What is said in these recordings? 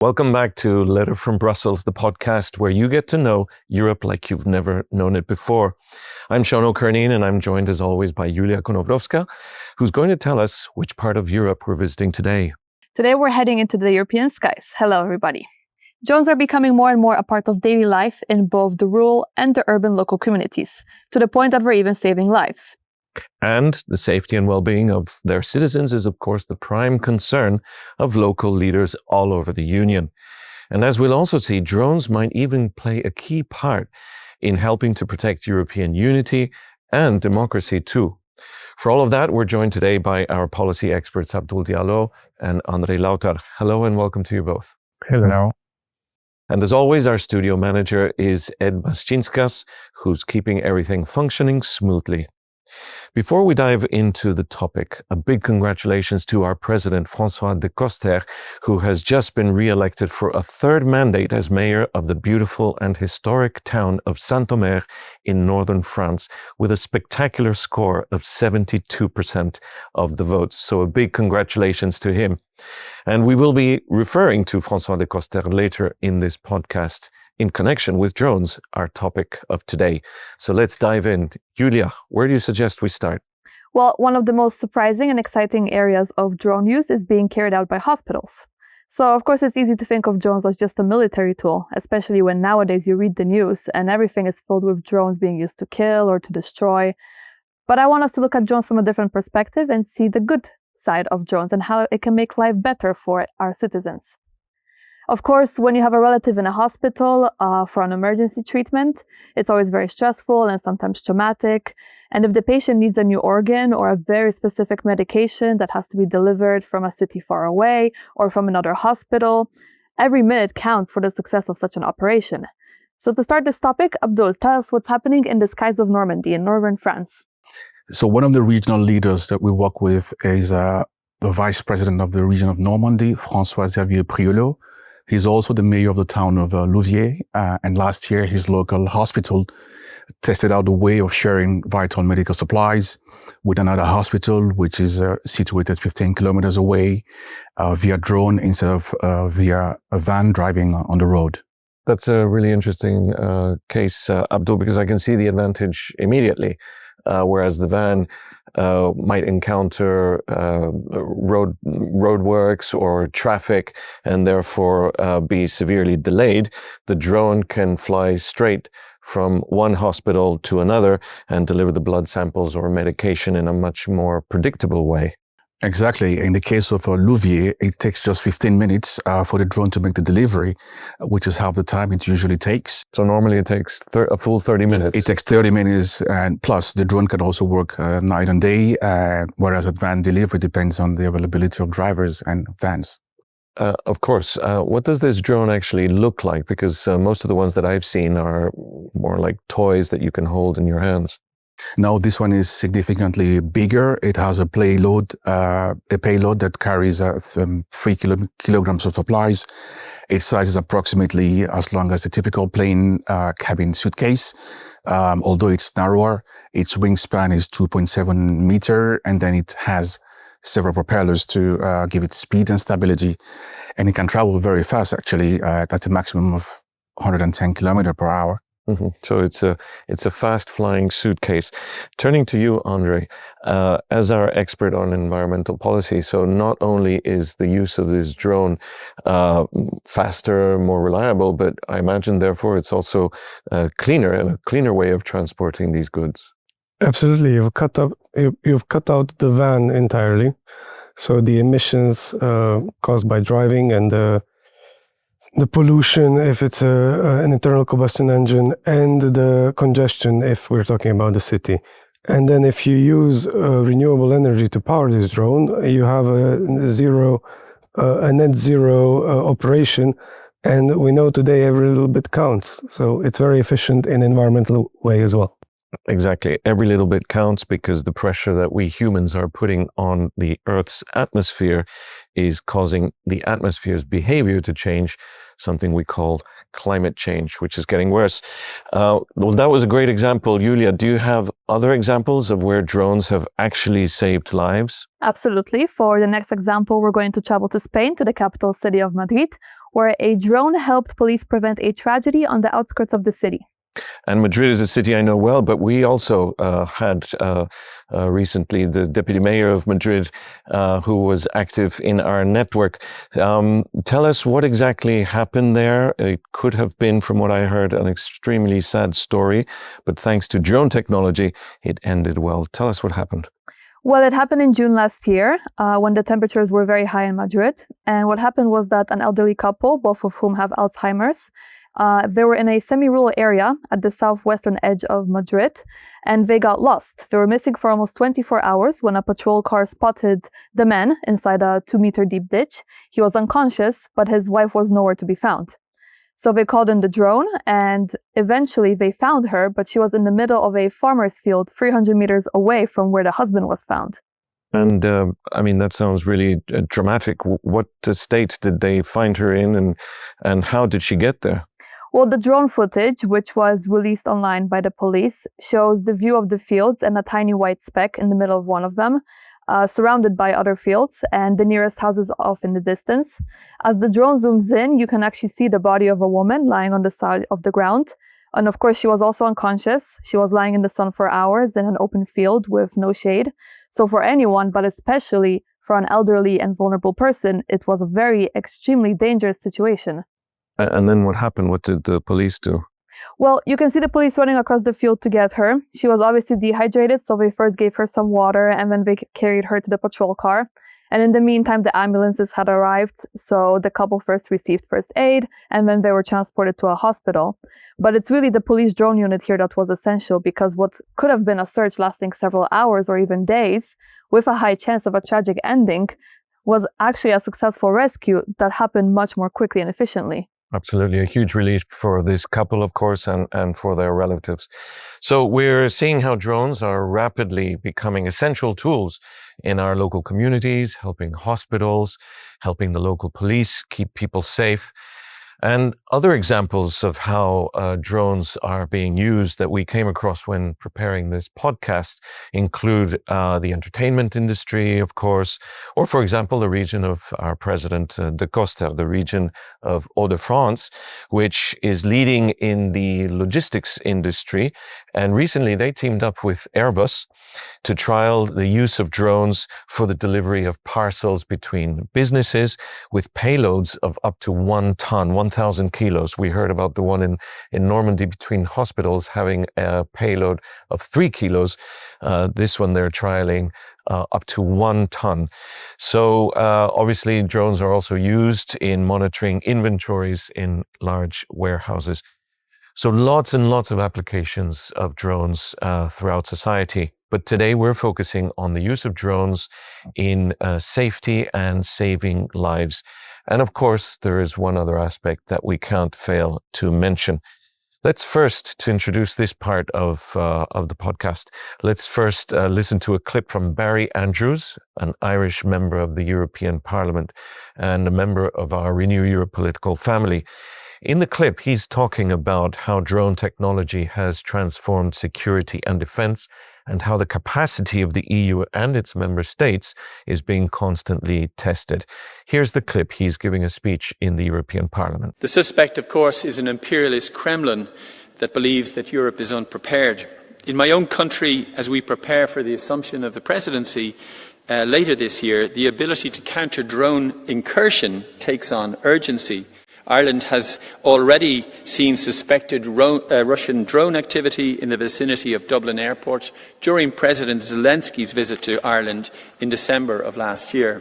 Welcome back to Letter from Brussels, the podcast where you get to know Europe like you've never known it before. I'm Sean O'Kearney, and I'm joined as always by Julia Konowrowska, who's going to tell us which part of Europe we're visiting today. Today we're heading into the European skies. Hello, everybody. Drones are becoming more and more a part of daily life in both the rural and the urban local communities, to the point that we're even saving lives. And the safety and well-being of their citizens is, of course, the prime concern of local leaders all over the Union. And as we'll also see, drones might even play a key part in helping to protect European unity and democracy too. For all of that, we're joined today by our policy experts, Abdul Diallo and André Lauter. Hello and welcome to you both. Hello. And as always, our studio manager is Ed Maschinskas, who's keeping everything functioning smoothly. Before we dive into the topic, a big congratulations to our president, François Decoster, who has just been re-elected for a third mandate as mayor of the beautiful and historic town of Saint-Omer in northern France, with a spectacular score of 72% of the votes. So a big congratulations to him. And we will be referring to François Decoster later in this podcast in connection with drones, our topic of today. So let's dive in. Julia, where do you suggest we start? Well, one of the most surprising and exciting areas of drone use is being carried out by hospitals. So, of course, it's easy to think of drones as just a military tool, especially when nowadays you read the news and everything is filled with drones being used to kill or to destroy. But I want us to look at drones from a different perspective and see the good side of drones and how it can make life better for our citizens. Of course, when you have a relative in a hospital for an emergency treatment, it's always very stressful and sometimes traumatic. And if the patient needs a new organ or a very specific medication that has to be delivered from a city far away or from another hospital, every minute counts for the success of such an operation. So to start this topic, Abdul, tell us what's happening in the skies of Normandy in northern France. So one of the regional leaders that we work with is the vice president of the region of Normandy, François-Xavier Priolo. He's also the mayor of the town of Louviers, and last year his local hospital tested out a way of sharing vital medical supplies with another hospital, which is situated 15 kilometers away, via drone instead of via a van driving on the road. That's a really interesting case, Abdul, because I can see the advantage immediately, whereas the van might encounter roadworks or traffic and therefore be severely delayed. The drone can fly straight from one hospital to another and deliver the blood samples or medication in a much more predictable way. Exactly. In the case of Louviers, it takes just 15 minutes for the drone to make the delivery, which is half the time it usually takes. So normally it takes a full 30 minutes. It takes 30 minutes, and plus the drone can also work night and day, whereas at van delivery depends on the availability of drivers and vans. Of course. What does this drone actually look like? Because most of the ones that I've seen are more like toys that you can hold in your hands. Now, this one is significantly bigger. It has a payload that carries 3 kilograms of supplies. Its size is approximately as long as a typical plane cabin suitcase. Although it's narrower, its wingspan is 2.7 meter, and then it has several propellers to give it speed and stability. And it can travel very fast, actually, at a maximum of 110 kilometers per hour. Mm-hmm. So it's a fast-flying suitcase. Turning to you, André, as our expert on environmental policy, so not only is the use of this drone faster, more reliable, but I imagine, therefore, it's also cleaner and a cleaner way of transporting these goods. Absolutely, you've cut out the van entirely, so the emissions caused by driving and the pollution if it's an internal combustion engine, and the congestion if we're talking about the city. And then if you use renewable energy to power this drone, you have a net zero operation. And we know today every little bit counts. So it's very efficient in an environmental way as well. Exactly. Every little bit counts because the pressure that we humans are putting on the Earth's atmosphere is causing the atmosphere's behavior to change, something we call climate change, which is getting worse. Well, that was a great example. Julia, do you have other examples of where drones have actually saved lives? Absolutely. For the next example, we're going to travel to Spain, to the capital city of Madrid, where a drone helped police prevent a tragedy on the outskirts of the city. And Madrid is a city I know well, but we also had recently the deputy mayor of Madrid who was active in our network. Tell us what exactly happened there. It could have been, from what I heard, an extremely sad story, but thanks to drone technology, it ended well. Tell us what happened. Well, it happened in June last year when the temperatures were very high in Madrid. And what happened was that an elderly couple, both of whom have Alzheimer's, they were in a semi-rural area at the southwestern edge of Madrid, and they got lost. They were missing for almost 24 hours when a patrol car spotted the man inside a 2-meter deep ditch. He was unconscious, but his wife was nowhere to be found. So they called in the drone, and eventually they found her, but she was in the middle of a farmer's field 300 meters away from where the husband was found. And I mean, that sounds really dramatic. What state did they find her in, and how did she get there? Well, the drone footage, which was released online by the police, shows the view of the fields and a tiny white speck in the middle of one of them, surrounded by other fields and the nearest houses off in the distance. As the drone zooms in, you can actually see the body of a woman lying on the side of the ground. And of course, she was also unconscious. She was lying in the sun for hours in an open field with no shade. So for anyone, but especially for an elderly and vulnerable person, it was a very extremely dangerous situation. And then what happened? What did the police do? Well, you can see the police running across the field to get her. She was obviously dehydrated, so they first gave her some water and then they carried her to the patrol car. And in the meantime, the ambulances had arrived, so the couple first received first aid and then they were transported to a hospital. But it's really the police drone unit here that was essential, because what could have been a search lasting several hours or even days, with a high chance of a tragic ending, was actually a successful rescue that happened much more quickly and efficiently. Absolutely. A huge relief for this couple, of course, and for their relatives. So we're seeing how drones are rapidly becoming essential tools in our local communities, helping hospitals, helping the local police keep people safe. And other examples of how drones are being used that we came across when preparing this podcast include the entertainment industry, of course, or, for example, the region of our president, De Coster, the region of Hauts-de-France, which is leading in the logistics industry. And recently they teamed up with Airbus to trial the use of drones for the delivery of parcels between businesses with payloads of up to 1 ton, 1,000 kilos. We heard about the one in Normandy between hospitals having a payload of 3 kilos. This one they're trialing up to 1 ton. So obviously drones are also used in monitoring inventories in large warehouses. So lots and lots of applications of drones throughout society. But today we're focusing on the use of drones in safety and saving lives. And of course, there is one other aspect that we can't fail to mention. Let's first, to introduce this part of the podcast, let's first listen to a clip from Barry Andrews, an Irish member of the European Parliament and a member of our Renew Europe political family. In the clip, he's talking about how drone technology has transformed security and defense, and how the capacity of the EU and its member states is being constantly tested. Here's the clip. He's giving a speech in the European Parliament. The suspect, of course, is an imperialist Kremlin that believes that Europe is unprepared. In my own country, as we prepare for the assumption of the presidency later this year, the ability to counter drone incursion takes on urgency. Ireland has already seen suspected Russian drone activity in the vicinity of Dublin Airport during President Zelensky's visit to Ireland in December of last year.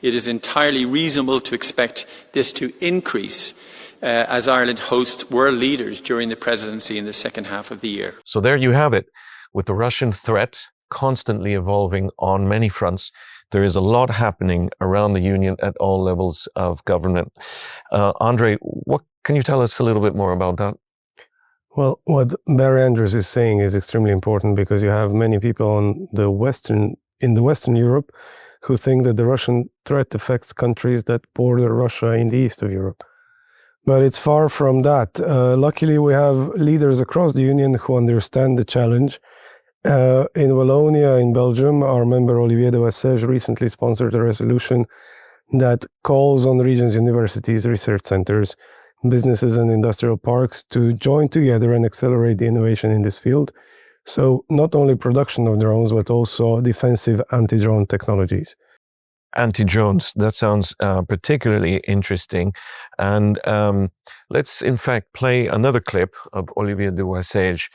It is entirely reasonable to expect this to increase as Ireland hosts world leaders during the presidency in the second half of the year. So there you have it. With the Russian threat constantly evolving on many fronts, there is a lot happening around the Union at all levels of government. Andre, what can you tell us a little bit more about that? Well, what Barry Andrews is saying is extremely important, because you have many people in the Western Europe who think that the Russian threat affects countries that border Russia in the east of Europe. But it's far from that. Luckily, we have leaders across the Union who understand the challenge. In Wallonia, in Belgium, our member Olivier de Wassèges recently sponsored a resolution that calls on regions, universities, research centers, businesses and industrial parks to join together and accelerate the innovation in this field. So not only production of drones, but also defensive anti-drone technologies. Anti-drones, that sounds particularly interesting. And let's in fact play another clip of Olivier de Wassèges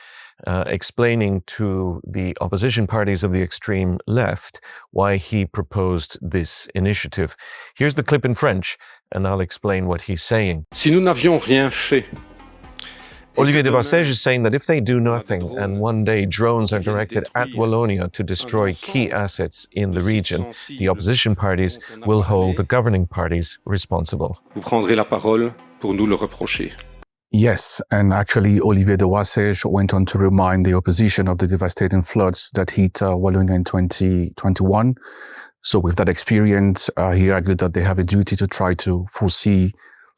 explaining to the opposition parties of the extreme left why he proposed this initiative. Here's the clip in French, and I'll explain what he's saying. Si nous n'avions rien fait, Olivier de Wassèges is saying that if they do nothing and one day drones are directed at Wallonia to destroy key assets in the region, the opposition parties will hold the governing parties responsible. vous prendrez la parole pour nous le reprocher. Yes, and actually Olivier de Wassèges went on to remind the opposition of the devastating floods that hit Wallonia in 2021. So with that experience, he argued that they have a duty to try to foresee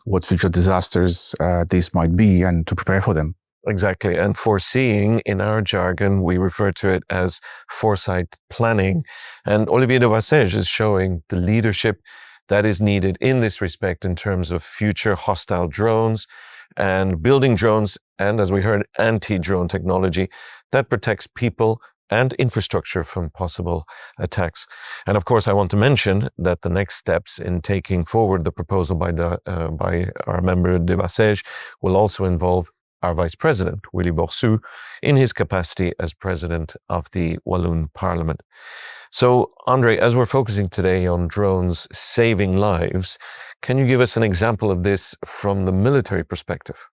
what future disasters these might be and to prepare for them. Exactly. And foreseeing, in our jargon, we refer to it as foresight planning. And Olivier de Wassèges is showing the leadership that is needed in this respect in terms of future hostile drones and building drones, and as we heard, anti-drone technology that protects people and infrastructure from possible attacks. And of course, I want to mention that the next steps in taking forward the proposal by our member de Wassèges will also involve our Vice President, Willy Borsou, in his capacity as President of the Walloon Parliament. So, André, as we're focusing today on drones saving lives, can you give us an example of this from the military perspective?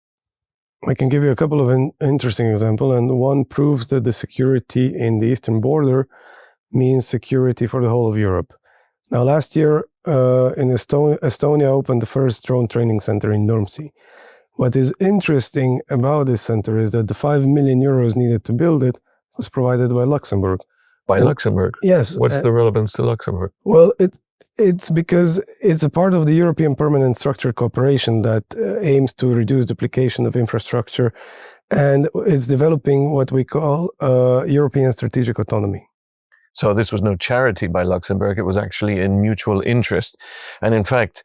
I can give you a couple of interesting examples, and one proves that the security in the eastern border means security for the whole of Europe. Now, last year in Estonia opened the first drone training center in Nurmsi. What is interesting about this center is that the 5 million euros needed to build it was provided by Luxembourg. By Luxembourg? Yes. What's the relevance to Luxembourg? Well, it's because it's a part of the European Permanent Structured Cooperation that aims to reduce duplication of infrastructure, and it's developing what we call European strategic autonomy. So this was no charity by Luxembourg, it was actually in mutual interest. And in fact,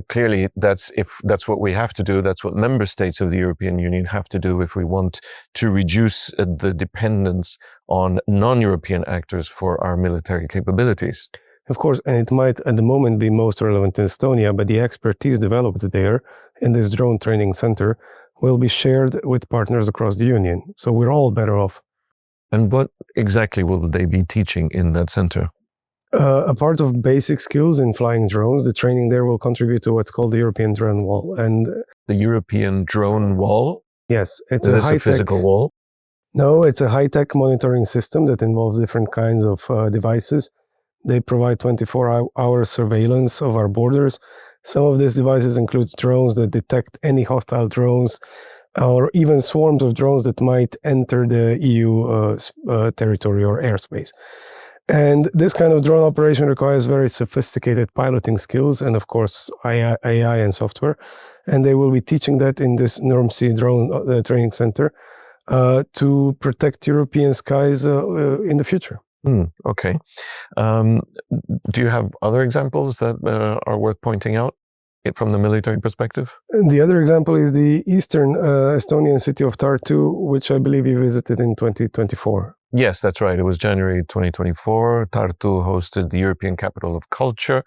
clearly that's what we have to do, that's what member states of the European Union have to do if we want to reduce the dependence on non-European actors for our military capabilities. Of course, and it might at the moment be most relevant in Estonia, but the expertise developed there in this drone training center will be shared with partners across the Union. So we're all better off. And what exactly will they be teaching in that center? A part of basic skills in flying drones, the training there will contribute to what's called the European Drone Wall. And the European Drone Wall? Yes, it's a high-tech physical wall. No, it's a high-tech monitoring system that involves different kinds of devices. They provide 24-hour surveillance of our borders. Some of these devices include drones that detect any hostile drones, or even swarms of drones that might enter the EU territory or airspace. And this kind of drone operation requires very sophisticated piloting skills and, of course, AI and software. And they will be teaching that in this Nurmsi drone training center to protect European skies in the future. Okay. Do you have other examples that are worth pointing out from the military perspective? The other example is the eastern Estonian city of Tartu, which I believe you visited in 2024. Yes, that's right. It was January 2024. Tartu hosted the European Capital of Culture.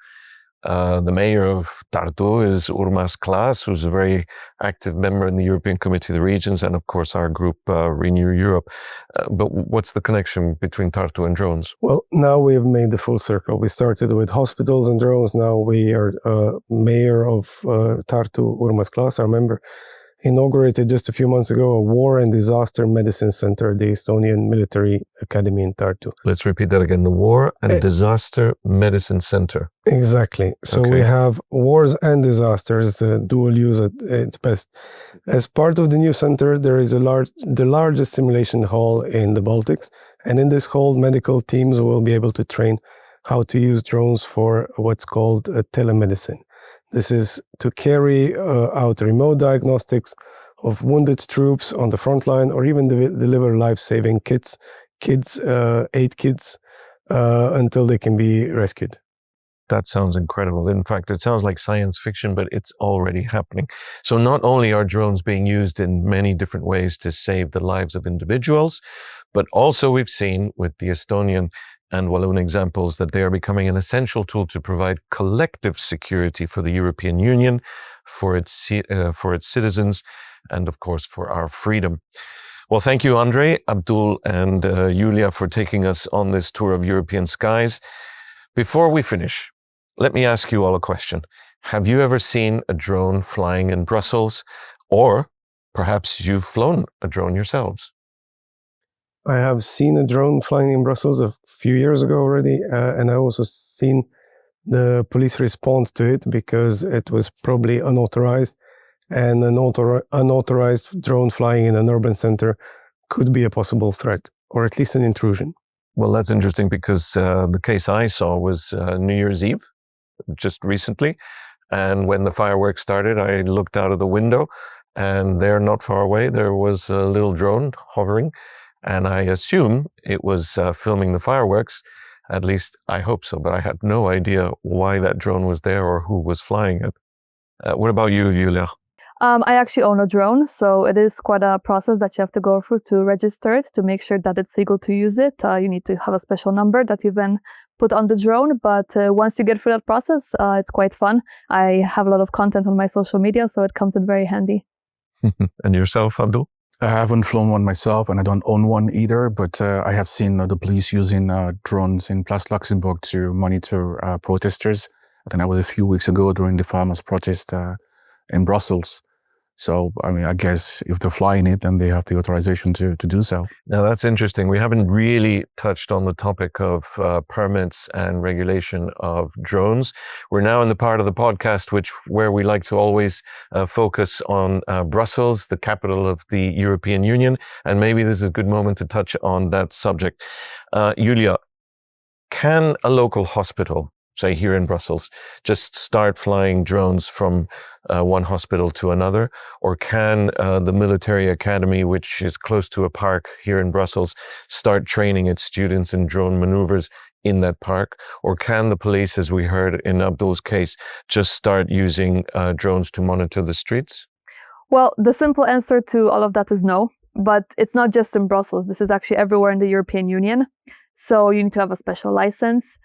The mayor of Tartu is Urmas Klaas, who's a very active member in the European Committee of the Regions, and of course our group Renew Europe. But what's the connection between Tartu and drones? Well, now we've made the full circle. We started with hospitals and drones. Now we are mayor of Tartu, Urmas Klaas, our member, inaugurated just a few months ago a War and Disaster Medicine Center at the Estonian Military Academy in Tartu. Let's repeat that again. The War and Disaster Medicine Center. Exactly. So we have wars and disasters, dual use at its best. As part of the new center, there is the largest simulation hall in the Baltics. And in this hall, medical teams will be able to train how to use drones for what's called telemedicine. This is to carry out remote diagnostics of wounded troops on the front line, or even deliver life-saving aid kits until they can be rescued. That sounds incredible. In fact, it sounds like science fiction, but it's already happening. So not only are drones being used in many different ways to save the lives of individuals, but also we've seen with the Estonian and Walloon examples that they are becoming an essential tool to provide collective security for the European Union, for its citizens, and of course for our freedom. Well, thank you, Andre, Abdul, and Julia for taking us on this tour of European skies. Before we finish, let me ask you all a question. Have you ever seen a drone flying in Brussels? Or perhaps you've flown a drone yourselves? I have seen a drone flying in Brussels a few years ago already, and I also seen the police respond to it because it was probably unauthorized, and an unauthorized drone flying in an urban center could be a possible threat, or at least an intrusion. Well, that's interesting because the case I saw was New Year's Eve, just recently. And when the fireworks started, I looked out of the window, and there, not far away, there was a little drone hovering. And I assume it was filming the fireworks. At least I hope so, but I had no idea why that drone was there or who was flying it. What about you, Julia? I actually own a drone, so it is quite a process that you have to go through to register it, to make sure that it's legal to use it. You need to have a special number that you then put on the drone, but once you get through that process, it's quite fun. I have a lot of content on my social media, so it comes in very handy. And yourself, Abdul? I haven't flown one myself, and I don't own one either, but I have seen the police using drones in Place Luxembourg to monitor protesters. I think that was a few weeks ago during the farmers' protest in Brussels. So, I mean, I guess if they're flying it, then they have the authorization to do so. Now, that's interesting. We haven't really touched on the topic of permits and regulation of drones. We're now in the part of the podcast where we like to always focus on Brussels, the capital of the European Union. And maybe this is a good moment to touch on that subject. Julia, can a local hospital, say here in Brussels, just start flying drones from one hospital to another? Or can the military academy, which is close to a park here in Brussels, start training its students in drone maneuvers in that park? Or can the police, as we heard in Abdul's case, just start using drones to monitor the streets? Well, the simple answer to all of that is no, but it's not just in Brussels. This is actually everywhere in the European Union. So you need to have a special license.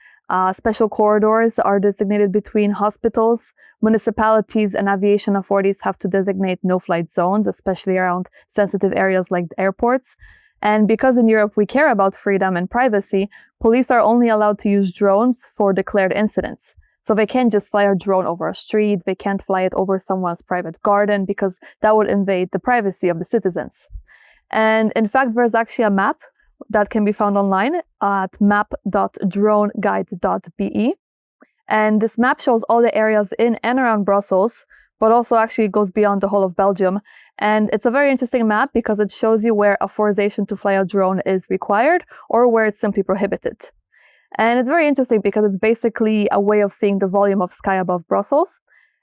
Special corridors are designated between hospitals. Municipalities and aviation authorities have to designate no-flight zones, especially around sensitive areas like airports. And because in Europe we care about freedom and privacy, police are only allowed to use drones for declared incidents. So they can't just fly a drone over a street, they can't fly it over someone's private garden, because that would invade the privacy of the citizens. And in fact, there's actually a map that can be found online at map.droneguide.be. And this map shows all the areas in and around Brussels, but also actually goes beyond the whole of Belgium. And it's a very interesting map because it shows you where authorization to fly a drone is required or where it's simply prohibited. And it's very interesting because it's basically a way of seeing the volume of sky above Brussels.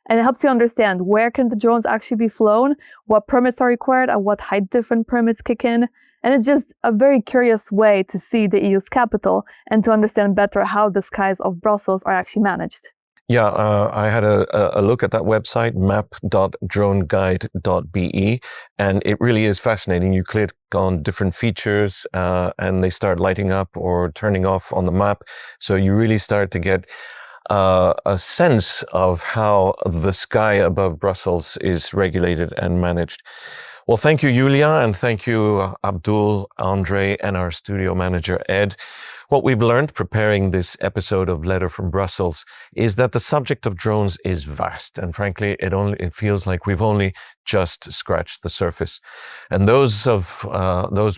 And it helps you understand where can the drones actually be flown, what permits are required, at what height different permits kick in. And it's just a very curious way to see the EU's capital and to understand better how the skies of Brussels are actually managed. Yeah, I had a look at that website, map.droneguide.be, and it really is fascinating. You click on different features and they start lighting up or turning off on the map. So you really start to get a sense of how the sky above Brussels is regulated and managed. Well, thank you, Julia, and thank you, Abdul, Andre, and our studio manager, Ed. What we've learned preparing this episode of Letter from Brussels is that the subject of drones is vast, and frankly, it feels like we've only just scratched the surface. And those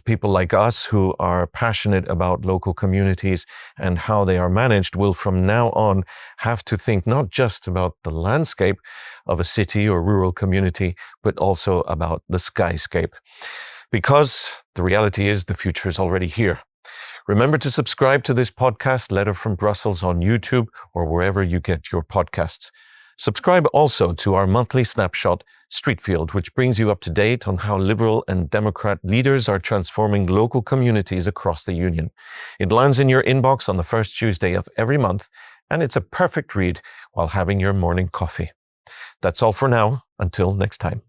people like us who are passionate about local communities and how they are managed will from now on have to think not just about the landscape of a city or rural community, but also about the skyscape. Because the reality is the future is already here. Remember to subscribe to this podcast, Letter from Brussels, on YouTube or wherever you get your podcasts. Subscribe also to our monthly snapshot, Streetfield, which brings you up to date on how Liberal and Democrat leaders are transforming local communities across the Union. It lands in your inbox on the first Tuesday of every month, and it's a perfect read while having your morning coffee. That's all for now. Until next time.